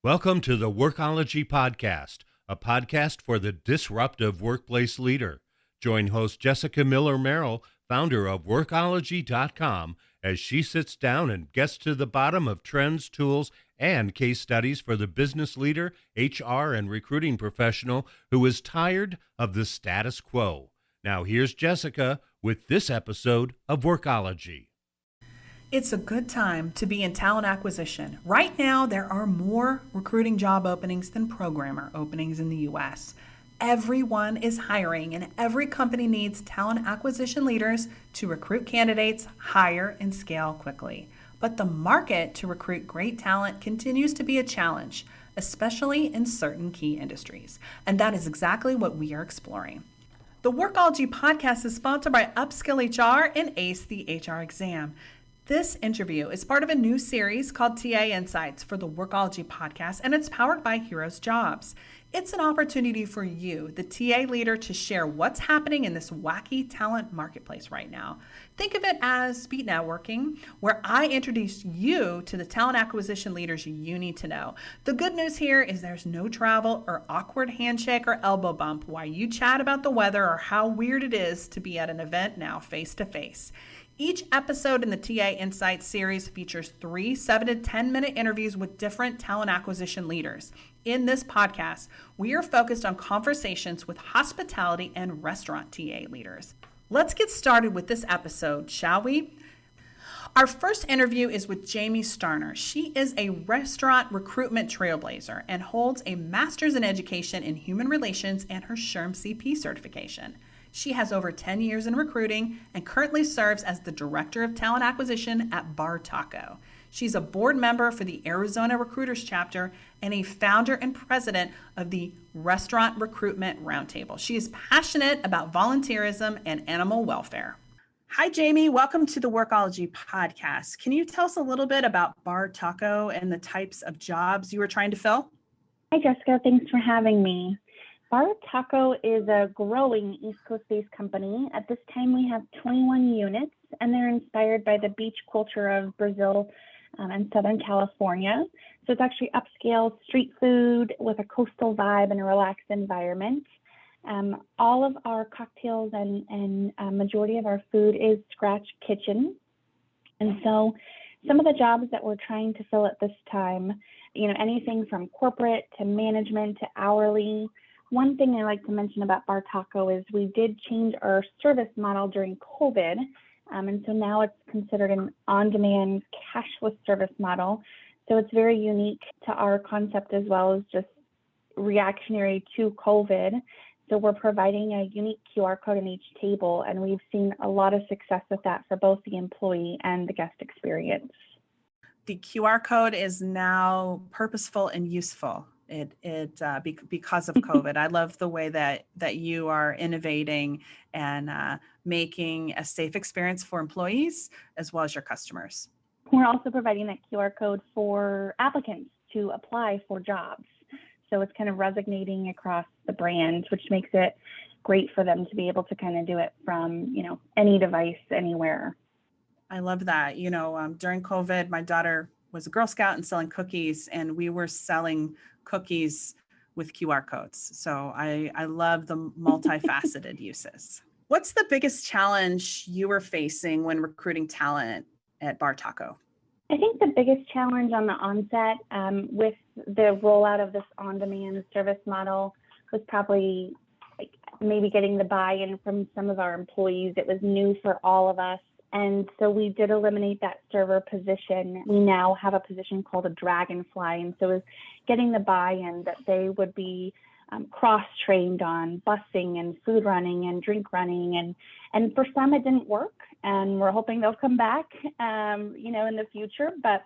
Welcome to the Workology Podcast, a podcast for the disruptive workplace leader. Join host Jessica Miller-Merrill, founder of Workology.com, as she sits down and gets to the bottom of trends, tools, and case studies for the business leader, HR, and recruiting professional who is tired of the status quo. Now here's Jessica with this episode of Workology. It's a good time to be in talent acquisition. Right now, there are more recruiting job openings than programmer openings in the U.S. Everyone is hiring, and every company needs talent acquisition leaders to recruit candidates, hire, and scale quickly. But the market to recruit great talent continues to be a challenge, especially in certain key industries. And that is exactly what we are exploring. The Workology Podcast is sponsored by Upskill HR and Ace the HR Exam. This interview is part of a new series called TA Insights for the Workology Podcast, and it's powered by Heroes Jobs. It's an opportunity for you, the TA leader, to share what's happening in this wacky talent marketplace right now. Think of it as speed networking, where I introduce you to the talent acquisition leaders you need to know. The good news here is there's no travel or awkward handshake or elbow bump while you chat about the weather or how weird it is to be at an event now face to face. Each episode in the TA Insights series features 3 7 to 10 minute interviews with different talent acquisition leaders. In this podcast, we are focused on conversations with hospitality and restaurant TA leaders. Let's get started with this episode, shall we? Our first interview is with Jamie Starner. She is a restaurant recruitment trailblazer and holds a master's in education in human relations and her SHRM CP certification. She has over 10 years in recruiting and currently serves as the Director of Talent Acquisition at Bar Taco. She's a board member for the Arizona Recruiters Chapter and a founder and president of the Restaurant Recruitment Roundtable. She is passionate about volunteerism and animal welfare. Hi, Jamie. Welcome to the Workology Podcast. Can you tell us a little bit about Bar Taco and the types of jobs you were trying to fill? Hi, Jessica. Thanks for having me. Bar Taco is a growing East Coast-based company. At this time, we have 21 units, and they're inspired by the beach culture of Brazil and Southern California. So it's actually upscale street food with a coastal vibe and a relaxed environment. All of our cocktails and majority of our food is scratch kitchen. And so some of the jobs that we're trying to fill at this time, anything from corporate to management to hourly. One thing I like to mention about Bar Taco is we did change our service model during COVID. And so now it's considered an on-demand cashless service model. So it's very unique to our concept as well as just reactionary to COVID. So we're providing a unique QR code in each table, and we've seen a lot of success with that for both the employee and the guest experience. The QR code is now purposeful and useful. Because of COVID. I love the way that you are innovating and making a safe experience for employees as well as your customers. We're also providing that QR code for applicants to apply for jobs. So it's kind of resonating across the brand, which makes it great for them to be able to kind of do it from, any device, anywhere. I love that. During COVID, my daughter was a Girl Scout and selling cookies, and we were selling cookies with QR codes. So I love the multifaceted uses. What's the biggest challenge you were facing when recruiting talent at Bar Taco? I think the biggest challenge on the onset with the rollout of this on-demand service model was probably maybe getting the buy-in from some of our employees. It was new for all of us. And so we did eliminate that server position. We now have a position called a dragonfly. And so it's getting the buy-in that they would be cross-trained on busing and food running and drink running. And for some, it didn't work. And we're hoping they'll come back, in the future. But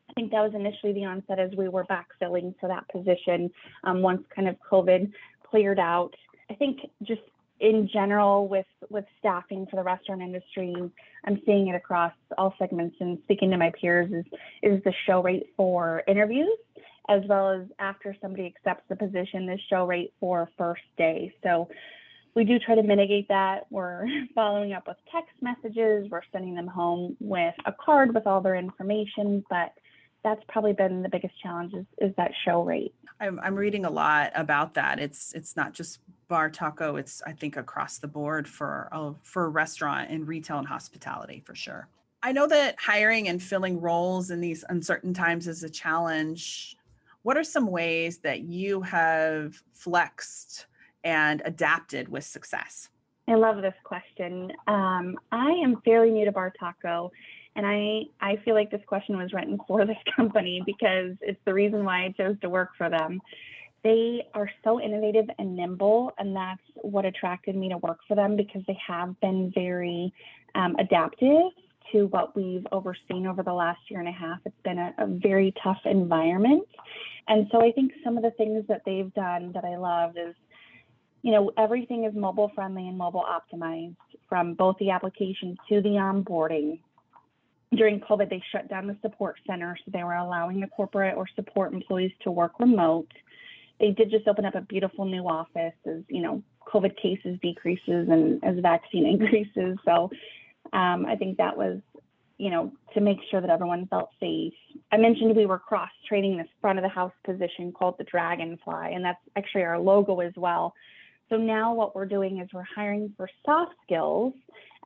I think that was initially the onset as we were backfilling for that position once kind of COVID cleared out. I think just in general with staffing for the restaurant industry, I'm seeing it across all segments, and speaking to my peers is the show rate for interviews, as well as after somebody accepts the position, the show rate for first day. So we do try to mitigate that. We're following up with text messages. We're sending them home with a card with all their information, but that's probably been the biggest challenge is that show rate. I'm reading a lot about that. It's not just bar taco. It's, I think, across the board for a restaurant and retail and hospitality for sure. I know that hiring and filling roles in these uncertain times is a challenge. What are some ways that you have flexed and adapted with success? I love this question. I am fairly new to Bar Taco, and I feel like this question was written for this company because it's the reason why I chose to work for them. They are so innovative and nimble, and that's what attracted me to work for them because they have been very adaptive to what we've overseen over the last year and a half. It's been a very tough environment. And so I think some of the things that they've done that I love is, everything is mobile friendly and mobile optimized, from both the application to the onboarding. During COVID, they shut down the support center, so they were allowing the corporate or support employees to work remote. They did just open up a beautiful new office as, COVID cases decreases and as vaccine increases. So I think that was, to make sure that everyone felt safe. I mentioned we were cross-training this front of the house position called the Dragonfly, and that's actually our logo as well. So now what we're doing is we're hiring for soft skills.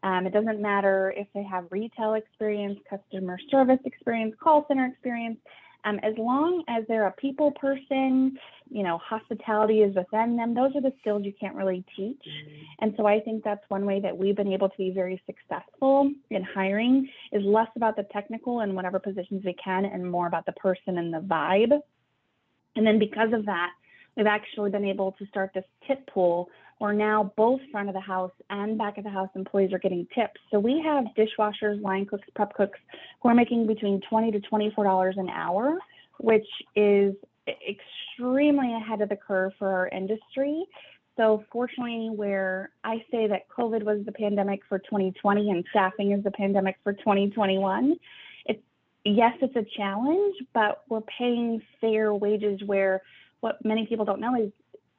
It doesn't matter if they have retail experience, customer service experience, call center experience, as long as they're a people person, hospitality is within them. Those are the skills you can't really teach. And so I think that's one way that we've been able to be very successful in hiring, is less about the technical and whatever positions we can and more about the person and the vibe. And then because of that, we've actually been able to start this tip pool where now both front of the house and back of the house employees are getting tips. So we have dishwashers, line cooks, prep cooks who are making between $20 to $24 an hour, which is extremely ahead of the curve for our industry. So fortunately, where I say that COVID was the pandemic for 2020 and staffing is the pandemic for 2021, it's a challenge, but we're paying fair wages, where what many people don't know is,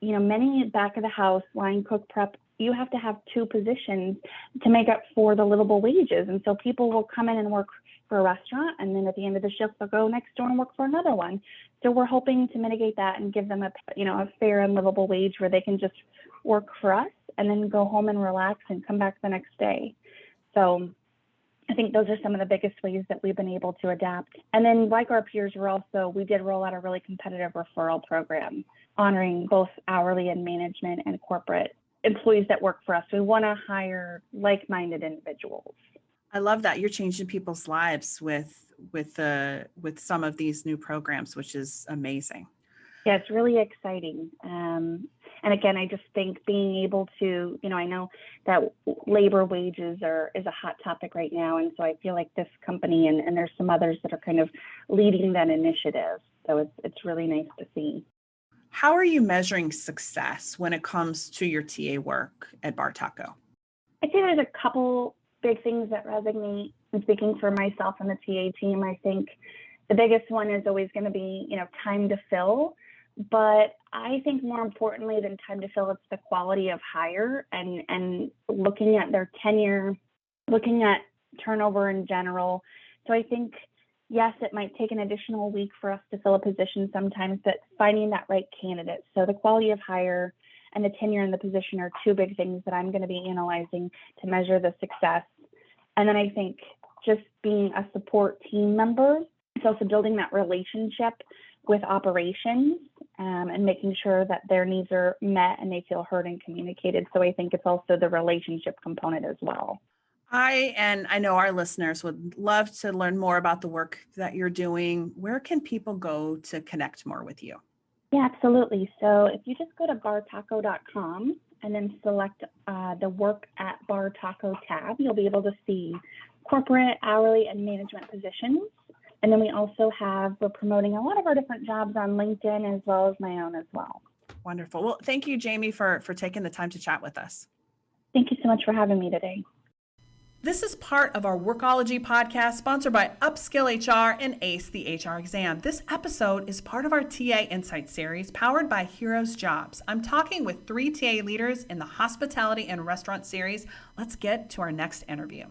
many back of the house, line cook, prep, you have to have two positions to make up for the livable wages. And so people will come in and work for a restaurant, and then at the end of the shift, they'll go next door and work for another one. So we're hoping to mitigate that and give them a fair and livable wage where they can just work for us and then go home and relax and come back the next day. So I think those are some of the biggest ways that we've been able to adapt. And then like our peers, we did roll out a really competitive referral program, honoring both hourly and management and corporate employees that work for us. We want to hire like-minded individuals. I love that you're changing people's lives with some of these new programs, which is amazing. Yeah, it's really exciting. And again, I just think being able to, I know that labor wages is a hot topic right now. And so I feel like this company and there's some others that are kind of leading that initiative. So it's really nice to see. How are you measuring success when it comes to your TA work at Bar Taco? I'd say there's a couple big things that resonate. And speaking for myself and the TA team, I think the biggest one is always going to be, time to fill. But I think more importantly than time to fill, it's the quality of hire and looking at their tenure, looking at turnover in general. So I think, yes, it might take an additional week for us to fill a position sometimes, but finding that right candidate. So the quality of hire and the tenure in the position are two big things that I'm going to be analyzing to measure the success. And then I think just being a support team member, it's also building that relationship with operations and making sure that their needs are met and they feel heard and communicated. So I think it's also the relationship component as well. I know our listeners would love to learn more about the work that you're doing. Where can people go to connect more with you? Yeah, absolutely. So if you just go to bartaco.com and then select the Work at Bar Taco tab, you'll be able to see corporate, hourly, and management positions. And then we're promoting a lot of our different jobs on LinkedIn as well as my own as well. Wonderful. Well, thank you, Jamie, for taking the time to chat with us. Thank you so much for having me today. This is part of our Workology podcast sponsored by Upskill HR and Ace the HR Exam. This episode is part of our TA Insight series powered by Heroes Jobs. I'm talking with 3 TA leaders in the hospitality and restaurant series. Let's get to our next interview.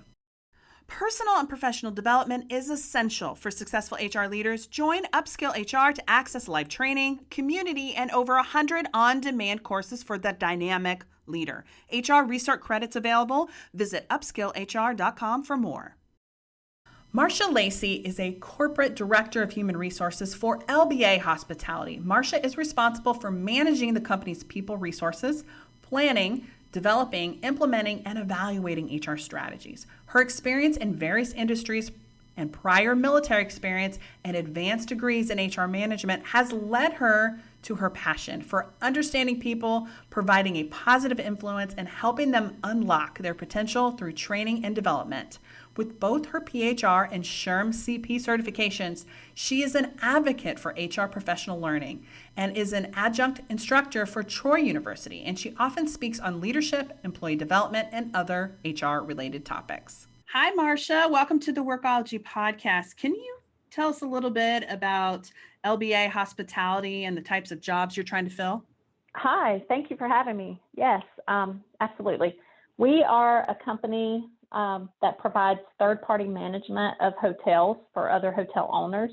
Personal and professional development is essential for successful HR leaders. Join Upskill HR to access live training, community, and over 100 on-demand courses for the dynamic leader. HR Research credits available. Visit upskillhr.com for more. Marcia Lacey is a corporate director of human resources for LBA Hospitality. Marcia is responsible for managing the company's people resources, planning, developing, implementing, and evaluating HR strategies. Her experience in various industries and prior military experience and advanced degrees in HR management has led her to her passion for understanding people, providing a positive influence, and helping them unlock their potential through training and development. With both her PHR and SHRM CP certifications, she is an advocate for HR professional learning and is an adjunct instructor for Troy University, and she often speaks on leadership, employee development, and other HR-related topics. Hi, Marcia. Welcome to the Workology Podcast. Can you tell us a little bit about LBA Hospitality and the types of jobs you're trying to fill? Hi, thank you for having me. Yes, absolutely. We are a company that provides third-party management of hotels for other hotel owners.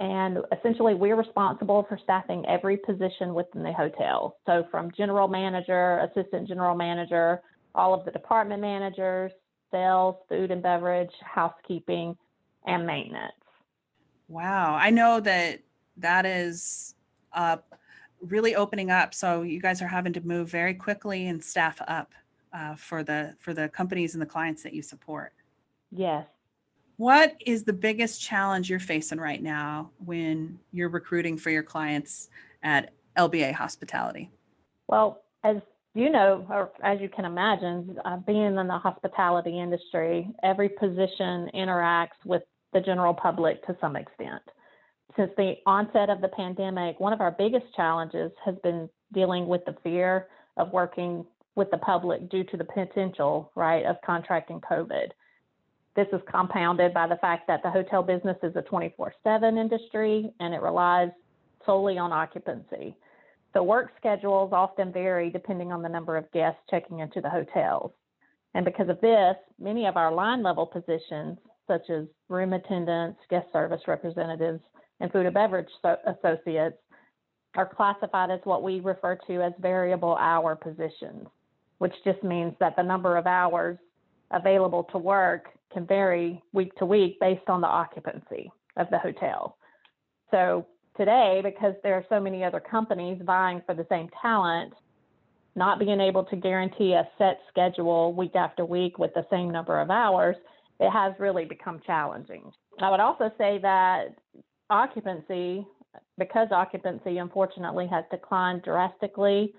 And essentially, we're responsible for staffing every position within the hotel. So from general manager, assistant general manager, all of the department managers, sales, food and beverage, housekeeping, and maintenance. Wow. I know that is really opening up. So you guys are having to move very quickly and staff up for the companies and the clients that you support. Yes. What is the biggest challenge you're facing right now when you're recruiting for your clients at LBA Hospitality? Well, as you know, or as you can imagine, being in the hospitality industry, every position interacts with the general public to some extent. Since the onset of the pandemic, one of our biggest challenges has been dealing with the fear of working with the public due to the potential, right, of contracting COVID. This is compounded by the fact that the hotel business is a 24/7 industry and it relies solely on occupancy. So work schedules often vary depending on the number of guests checking into the hotels. And because of this, many of our line level positions, such as room attendants, guest service representatives, and food and beverage associates, are classified as what we refer to as variable hour positions, which just means that the number of hours available to work can vary week to week based on the occupancy of the hotel. So today, because there are so many other companies vying for the same talent, not being able to guarantee a set schedule week after week with the same number of hours, it has really become challenging. I would also say that because occupancy unfortunately has declined drastically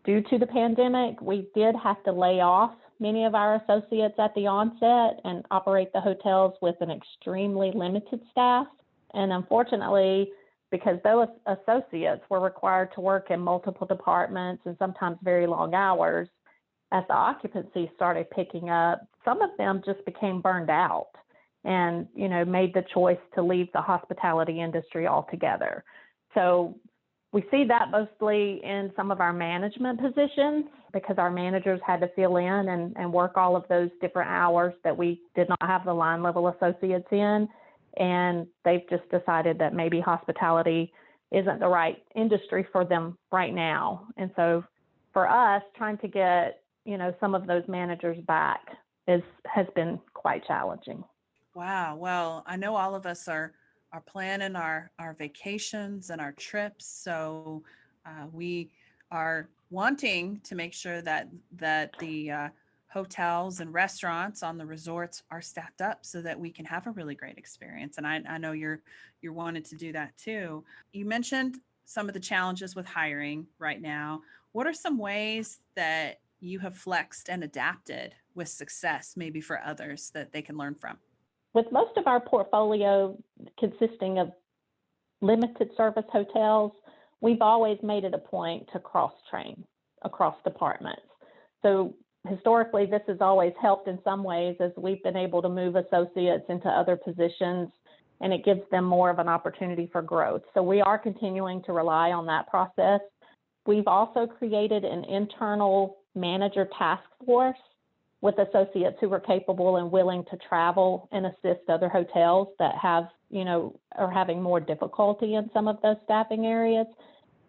due to the pandemic, we did have to lay off many of our associates at the onset and operate the hotels with an extremely limited staff. And unfortunately, because those associates were required to work in multiple departments and sometimes very long hours, as the occupancy started picking up, some of them just became burned out and, made the choice to leave the hospitality industry altogether. So we see that mostly in some of our management positions because our managers had to fill in and work all of those different hours that we did not have the line level associates in. And they've just decided that maybe hospitality isn't the right industry for them right now. And so for us, trying to get, some of those managers back has been quite challenging. Wow. Well, I know all of us are planning our vacations and our trips. So we are wanting to make sure that the hotels and restaurants on the resorts are staffed up so that we can have a really great experience. And I know you're wanting to do that too. You mentioned some of the challenges with hiring right now. What are some ways that you have flexed and adapted with success, maybe for others that they can learn from? With most of our portfolio consisting of limited service hotels, we've always made it a point to cross-train across departments. So historically, this has always helped in some ways as we've been able to move associates into other positions, and it gives them more of an opportunity for growth. So we are continuing to rely on that process. We've also created an internal manager task force with associates who were capable and willing to travel and assist other hotels that have, are having more difficulty in some of those staffing areas.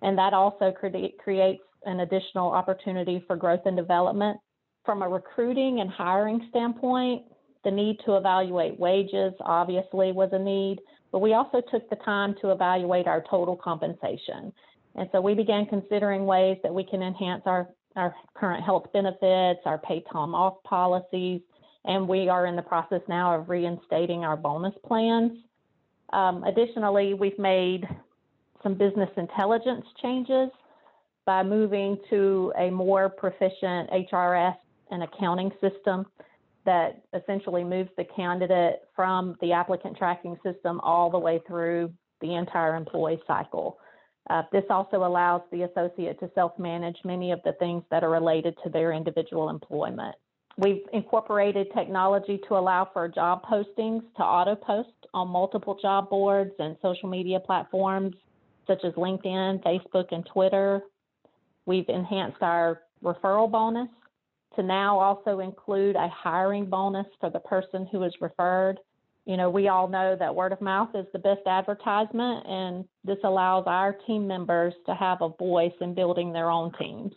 And that also creates an additional opportunity for growth and development. From a recruiting and hiring standpoint, the need to evaluate wages obviously was a need, but we also took the time to evaluate our total compensation. And so we began considering ways that we can enhance our current health benefits, our paid time off policies, and we are in the process now of reinstating our bonus plans. Additionally, we've made some business intelligence changes by moving to a more proficient HRS and accounting system that essentially moves the candidate from the applicant tracking system all the way through the entire employee cycle. This also allows the associate to self-manage many of the things that are related to their individual employment. We've incorporated technology to allow for job postings to auto-post on multiple job boards and social media platforms such as LinkedIn, Facebook, and Twitter. We've enhanced our referral bonus to now also include a hiring bonus for the person who is referred. We all know that word of mouth is the best advertisement, and this allows our team members to have a voice in building their own teams,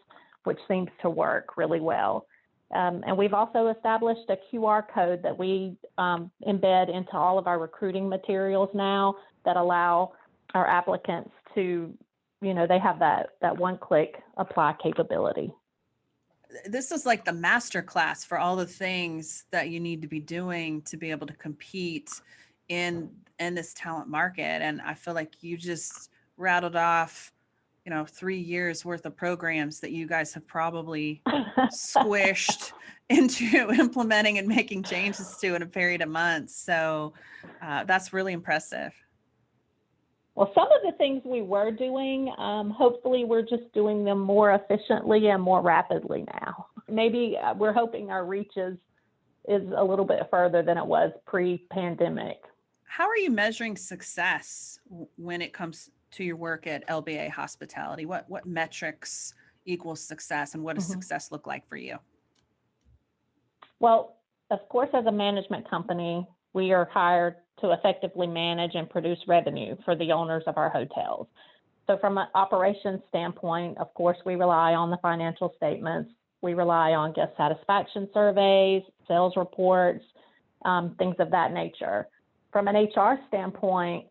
which seems to work really well. And we've also established a QR code that we embed into all of our recruiting materials now that allow our applicants to, they have that one-click apply capability. This is like the master class for all the things that you need to be doing to be able to compete in this talent market. And I feel like you just rattled off, 3 years worth of programs that you guys have probably squished into implementing and making changes to in a period of months. So that's really impressive. Well, some of the things we were doing, hopefully we're just doing them more efficiently and more rapidly now. Maybe we're hoping our reach is a little bit further than it was pre-pandemic. How are you measuring success when it comes to your work at LBA Hospitality? What metrics equals success, and what does success look like for you? Well, of course, as a management company, we are hired to effectively manage and produce revenue for the owners of our hotels. So from an operations standpoint, of course, we rely on the financial statements. We rely on guest satisfaction surveys, sales reports, things of that nature. From an HR standpoint,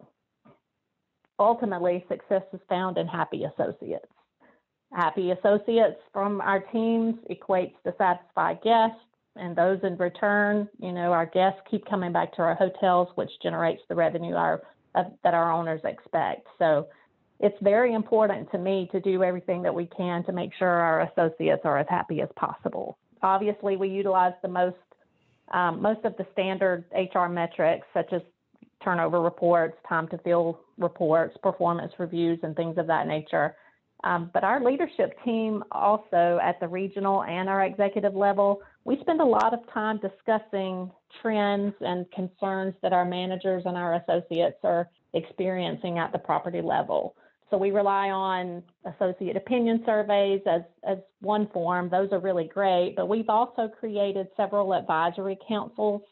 ultimately, success is found in happy associates. Happy associates from our teams equates to satisfied guests, and those in return, our guests keep coming back to our hotels, which generates the revenue that our owners expect. So it's very important to me to do everything that we can to make sure our associates are as happy as possible. Obviously, we utilize the most of the standard HR metrics, such as turnover reports, time to fill reports, performance reviews, and things of that nature. But our leadership team also at the regional and our executive level, we spend a lot of time discussing trends and concerns that our managers and our associates are experiencing at the property level. So we rely on associate opinion surveys as one form. Those are really great, but we've also created several advisory councils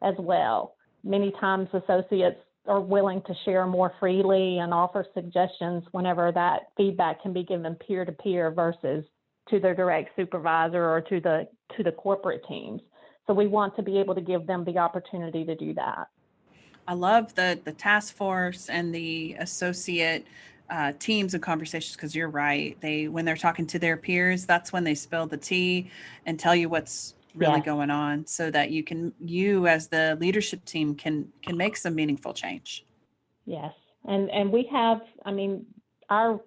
as well. Many times associates are willing to share more freely and offer suggestions whenever that feedback can be given peer-to-peer versus to their direct supervisor or to the corporate teams. So we want to be able to give them the opportunity to do that. I love the task force and the associate teams and conversations, because you're right. When they're talking to their peers, that's when they spill the tea and tell you what's really going on, so that you as the leadership team can make some meaningful change. Yes. And we have, our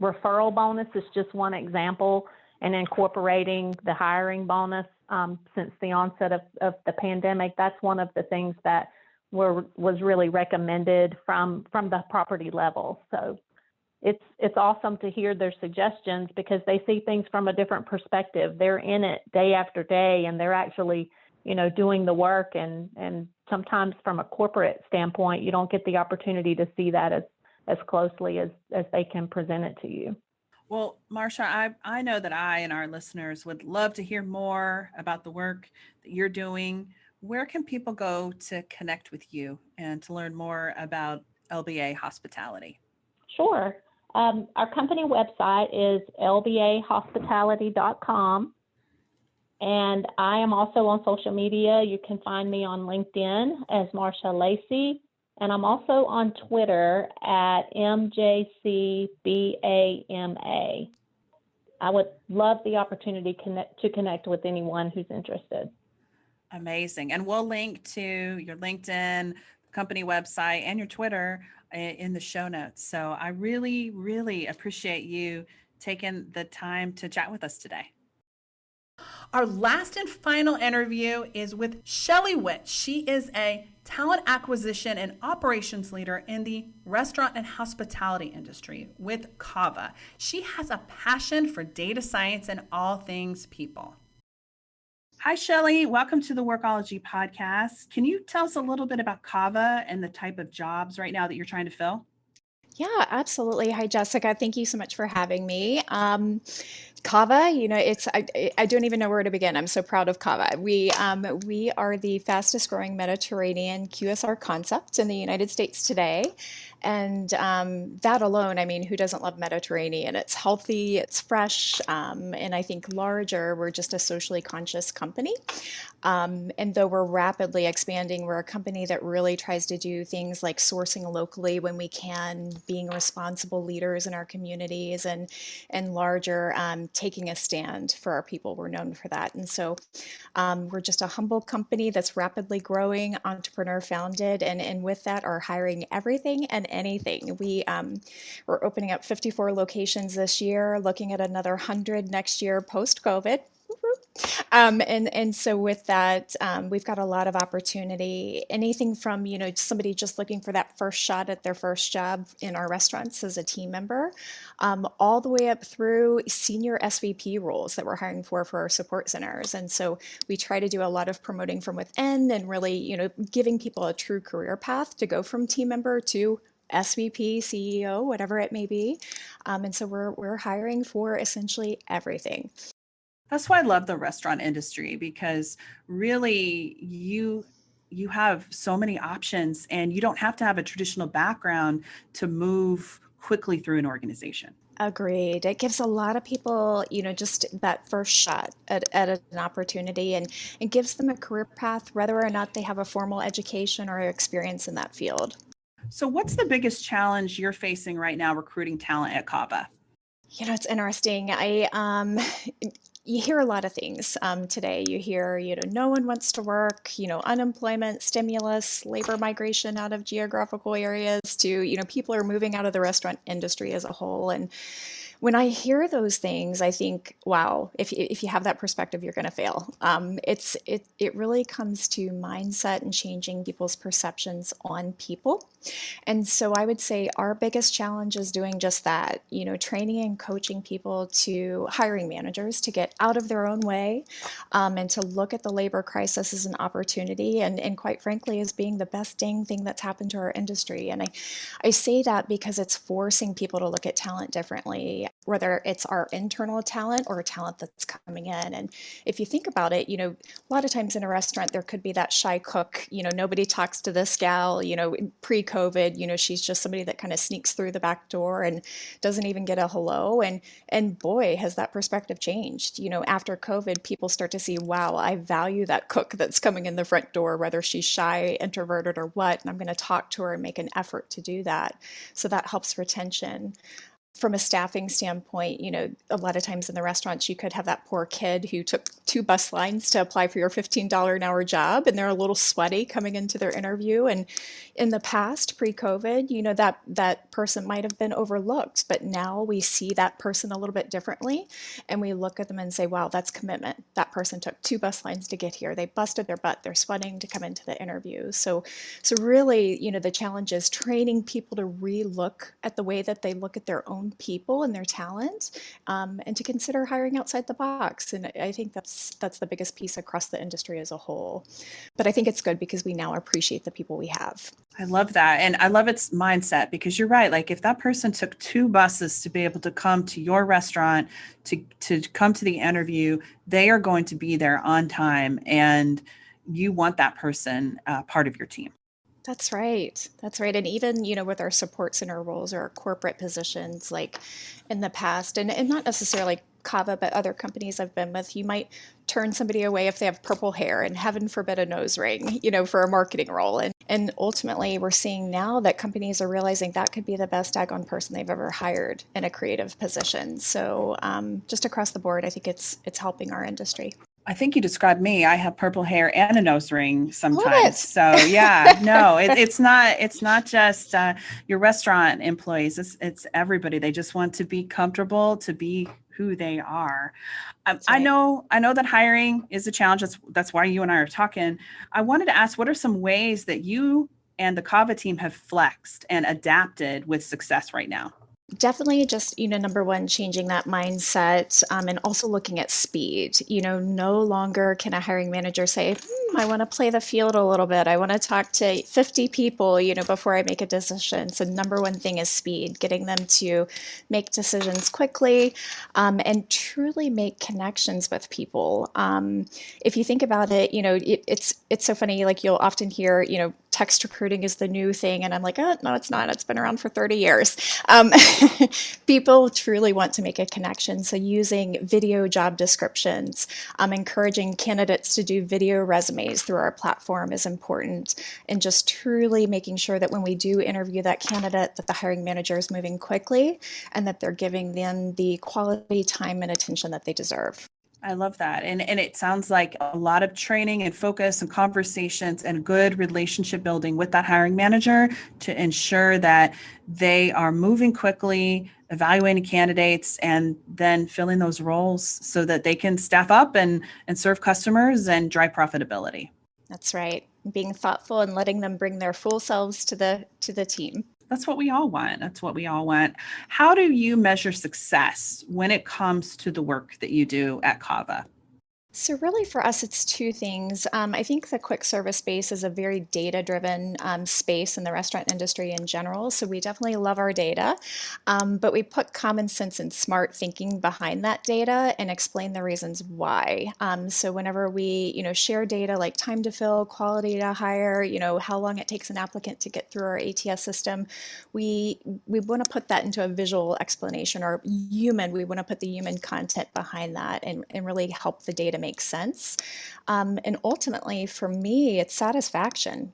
referral bonus is just one example, and incorporating the hiring bonus since the onset of the pandemic. That's one of the things that was really recommended from the property level. So it's awesome to hear their suggestions, because they see things from a different perspective. They're in it day after day, and they're actually, doing the work. And sometimes from a corporate standpoint, you don't get the opportunity to see that as closely as they can present it to you. Well, Marcia, I know that I and our listeners would love to hear more about the work that you're doing. Where can people go to connect with you and to learn more about LBA hospitality? Sure. Our company website is lbahospitality.com. And I am also on social media. You can find me on LinkedIn as Marcia Lacey. And I'm also on Twitter at MJCBAMA. I would love the opportunity to connect with anyone who's interested. Amazing. And we'll link to your LinkedIn, company website, and your Twitter in the show notes. So I really, really appreciate you taking the time to chat with us today. Our last and final interview is with Shelly Witt. She is a talent acquisition and operations leader in the restaurant and hospitality industry with Cava. She has a passion for data science and all things people. Hi, Shelly. Welcome to the Workology Podcast. Can you tell us a little bit about Cava and the type of jobs right now that you're trying to fill? Yeah, absolutely. Hi, Jessica. Thank you so much for having me. Cava, I don't even know where to begin. I'm so proud of Cava. We are the fastest growing Mediterranean QSR concept in the United States today. And that alone, I mean, who doesn't love Mediterranean? It's healthy, it's fresh, and I think larger. We're just a socially conscious company. And though we're rapidly expanding, we're a company that really tries to do things like sourcing locally when we can, being responsible leaders in our communities, and larger, taking a stand for our people. We're known for that. And so we're just a humble company that's rapidly growing, entrepreneur founded, and with that are hiring everything and anything. We're opening up 54 locations this year, looking at another 100 next year post COVID. And so with that, we've got a lot of opportunity. Anything from, somebody just looking for that first shot at their first job in our restaurants as a team member, all the way up through senior SVP roles that we're hiring for our support centers. And so we try to do a lot of promoting from within and really, giving people a true career path to go from team member to SVP, CEO, whatever it may be. And so we're hiring for essentially everything. That's why I love the restaurant industry, because really you have so many options and you don't have to have a traditional background to move quickly through an organization. Agreed. It gives a lot of people, just that first shot at an opportunity, and it gives them a career path, whether or not they have a formal education or experience in that field. So what's the biggest challenge you're facing right now recruiting talent at Cava? It's interesting. You hear a lot of things today. You hear, no one wants to work, unemployment, stimulus, labor migration out of geographical areas to, people are moving out of the restaurant industry as a whole. And when I hear those things, I think, wow, if you have that perspective, you're going to fail. It really comes to mindset and changing people's perceptions on people. And so I would say our biggest challenge is doing just that, training and coaching people, to hiring managers to get out of their own way, and to look at the labor crisis as an opportunity, and quite frankly, as being the best dang thing that's happened to our industry. And I say that because it's forcing people to look at talent differently, whether it's our internal talent or talent that's coming in. And if you think about it, a lot of times in a restaurant, there could be that shy cook, nobody talks to this gal, pre-COVID, she's just somebody that kind of sneaks through the back door and doesn't even get a hello. And boy, has that perspective changed. After COVID, people start to see, wow, I value that cook that's coming in the front door, whether she's shy, introverted, or what, and I'm going to talk to her and make an effort to do that. So that helps retention. From a staffing standpoint, a lot of times in the restaurants, you could have that poor kid who took 2 bus lines to apply for your $15 an hour job, and they're a little sweaty coming into their interview. And in the past, pre-COVID, that person might have been overlooked, but now we see that person a little bit differently, and we look at them and say, wow, that's commitment. That person took 2 bus lines to get here. They busted their butt. They're sweating to come into the interview. So really, the challenge is training people to re-look at the way that they look at their own people and their talent, and to consider hiring outside the box. And I think that's the biggest piece across the industry as a whole. But I think it's good because we now appreciate the people we have. I love that. And I love its mindset, because you're right. Like, if that person took 2 buses to be able to come to your restaurant, to come to the interview, they are going to be there on time, and you want that person part of your team. That's right. That's right. And even, with our support center roles or our corporate positions, like in the past, and not necessarily Cava, but other companies I've been with, you might turn somebody away if they have purple hair and heaven forbid a nose ring, for a marketing role. And ultimately, we're seeing now that companies are realizing that could be the best daggone person they've ever hired in a creative position. So just across the board, I think it's helping our industry. I think you described me. I have purple hair and a nose ring sometimes. So yeah, no, it's not just your restaurant employees. It's everybody. They just want to be comfortable, to be who they are. Right. I know that hiring is a challenge. That's why you and I are talking. I wanted to ask, what are some ways that you and the Cava team have flexed and adapted with success right now? Definitely just, number one, changing that mindset, and also looking at speed. No longer can a hiring manager say, I want to play the field a little bit. I want to talk to 50 people, before I make a decision. So number one thing is speed, getting them to make decisions quickly, and truly make connections with people. If you think about it, it's so funny, like you'll often hear, text recruiting is the new thing. And I'm like, oh, no, it's not. It's been around for 30 years. People truly want to make a connection. So using video job descriptions, encouraging candidates to do video resumes through our platform is important. And just truly making sure that when we do interview that candidate, that the hiring manager is moving quickly and that they're giving them the quality time and attention that they deserve. I love that. And it sounds like a lot of training and focus and conversations and good relationship building with that hiring manager to ensure that they are moving quickly, evaluating candidates, and then filling those roles so that they can staff up and serve customers and drive profitability. That's right. Being thoughtful and letting them bring their full selves to the team. That's what we all want. How do you measure success when it comes to the work that you do at Cava? So really for us, it's 2 things. I think the quick service space is a very data-driven space in the restaurant industry in general. So we definitely love our data, but we put common sense and smart thinking behind that data and explain the reasons why. So whenever we, share data like time to fill, quality to hire, how long it takes an applicant to get through our ATS system, we want to put that into a visual explanation, or we want to put the human content behind that and really help the data make sense. And ultimately, for me, it's satisfaction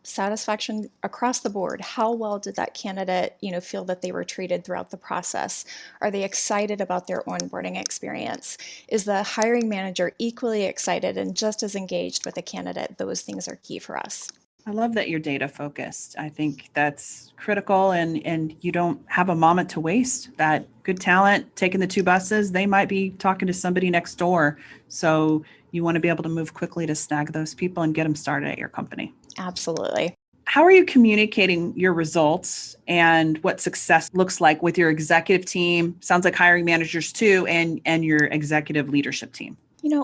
across the board. How well did that candidate, feel that they were treated throughout the process? Are they excited about their onboarding experience? Is the hiring manager equally excited and just as engaged with the candidate? Those things are key for us. I love that you're data focused. I think that's critical, and you don't have a moment to waste. That good talent taking the 2 buses, they might be talking to somebody next door. So you want to be able to move quickly to snag those people and get them started at your company. Absolutely. How are you communicating your results and what success looks like with your executive team? Sounds like hiring managers too, and your executive leadership team.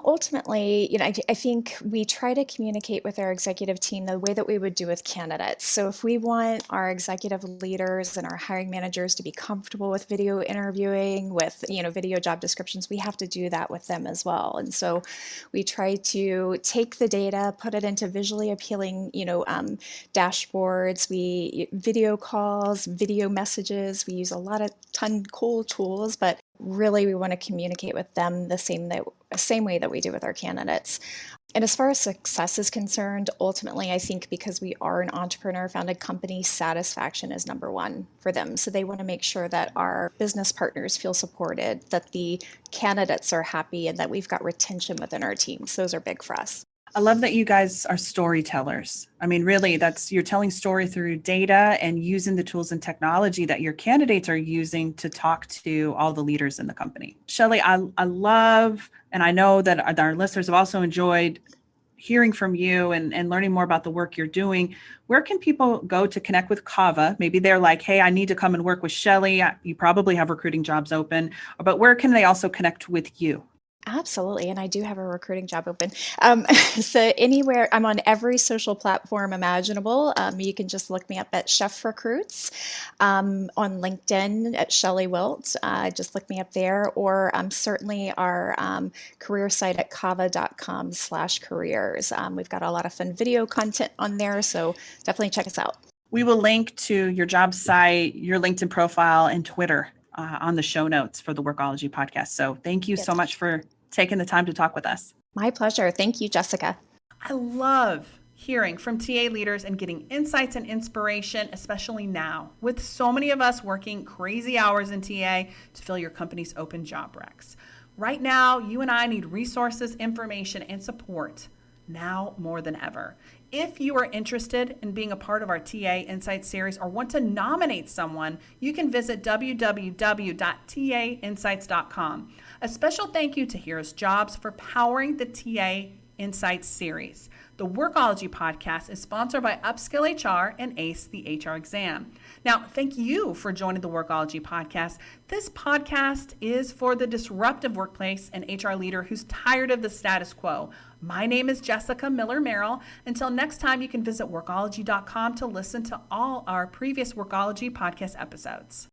Ultimately, I think we try to communicate with our executive team the way that we would do with candidates. So if we want our executive leaders and our hiring managers to be comfortable with video interviewing, with, video job descriptions, we have to do that with them as well. And so we try to take the data, put it into visually appealing, dashboards, video calls, video messages. We use a ton cool tools, but really we want to communicate with them the same way that we do with our candidates. And as far as success is concerned, ultimately, I think because we are an entrepreneur-founded company, satisfaction is number one for them. So they want to make sure that our business partners feel supported, that the candidates are happy, and that we've got retention within our teams. Those are big for us. I love that you guys are storytellers. I mean, really, you're telling story through data and using the tools and technology that your candidates are using to talk to all the leaders in the company. Shelley, I love, and I know that our listeners have also enjoyed hearing from you and learning more about the work you're doing. Where can people go to connect with Cava? Maybe they're like, hey, I need to come and work with Shelley. You probably have recruiting jobs open, but where can they also connect with you? Absolutely. And I do have a recruiting job open. So anywhere, I'm on every social platform imaginable. You can just look me up at Chef Recruits, on LinkedIn at Shelley Wilt. Just look me up there, or certainly our career site at cava.com/careers. We've got a lot of fun video content on there. So definitely check us out. We will link to your job site, your LinkedIn profile, and Twitter on the show notes for the Workology podcast. So thank you so much for taking the time to talk with us. My pleasure. Thank you, Jessica. I love hearing from TA leaders and getting insights and inspiration, especially now, with so many of us working crazy hours in TA to fill your company's open job recs. Right now, you and I need resources, information, and support now more than ever. If you are interested in being a part of our TA Insights series or want to nominate someone, you can visit www.tainsights.com. A special thank you to Heroes Jobs for powering the TA Insights series. The Workology Podcast is sponsored by Upskill HR and ACE the HR Exam. Now, thank you for joining the Workology Podcast. This podcast is for the disruptive workplace and HR leader who's tired of the status quo. My name is Jessica Miller Merrill. Until next time, you can visit Workology.com to listen to all our previous Workology Podcast episodes.